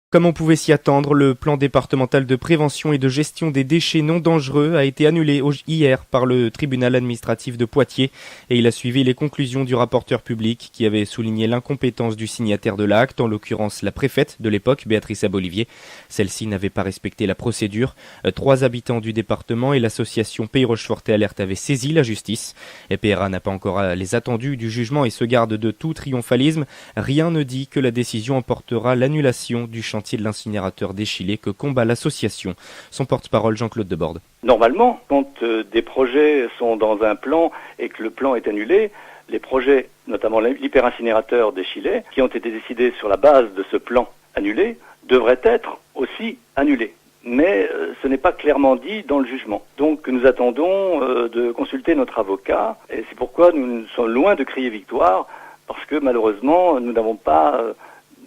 Comme on pouvait s'y attendre, le plan départemental de prévention et de gestion des déchets non dangereux a été annulé hier par le tribunal administratif de Poitiers et il a suivi les conclusions du rapporteur public qui avait souligné l'incompétence du signataire de l'acte, en l'occurrence la préfète de l'époque, Béatrice Abolivier. Celle-ci n'avait pas respecté la procédure. 3 habitants du département et l'association Pays Rochefort Alerte avaient saisi la justice. Et PRA n'a pas encore les attendus du jugement et se garde de tout triomphalisme. Rien ne dit que la décision emportera l'annulation du chantier de l'incinérateur d'Échillé que combat l'association. Son porte-parole Jean-Claude Deborde. Normalement, quand des projets sont dans un plan et que le plan est annulé, les projets, notamment l'hyperincinérateur d'Échillé, qui ont été décidés sur la base de ce plan annulé, devraient être aussi annulés. Mais ce n'est pas clairement dit dans le jugement. Donc nous attendons de consulter notre avocat et c'est pourquoi nous sommes loin de crier victoire parce que malheureusement nous n'avons pas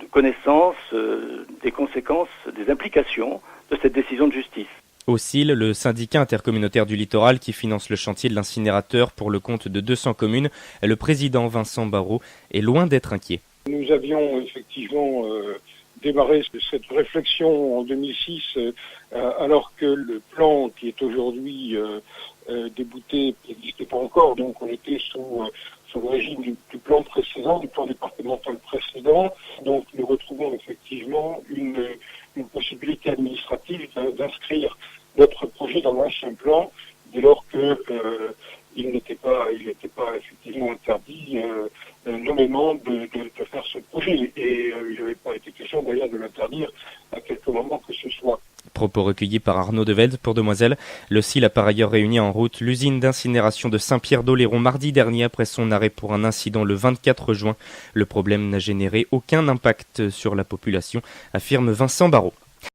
de connaissance des conséquences, des implications de cette décision de justice. OSIL, le syndicat intercommunautaire du littoral qui finance le chantier de l'incinérateur pour le compte de 200 communes, le président Vincent Barrault est loin d'être inquiet. Nous avions effectivement démarré cette réflexion en 2006 alors que le plan qui est aujourd'hui débouté n'existait pas encore, donc on était sous le régime du plan précédent, du plan départemental précédent. Donc nous retrouvons effectivement une possibilité administrative d'inscrire notre projet dans l'ancien plan, dès lors que il n'était pas effectivement interdit nommément de faire ce projet. Et il n'avait pas été question d'ailleurs de l'interdire à quelque moment que ce soit. Propos recueillis par Arnaud Develde pour Demoiselle. Le CIL a par ailleurs réuni en route l'usine d'incinération de Saint-Pierre-d'Oléron mardi dernier après son arrêt pour un incident le 24 juin. Le problème n'a généré aucun impact sur la population, affirme Vincent Barrault.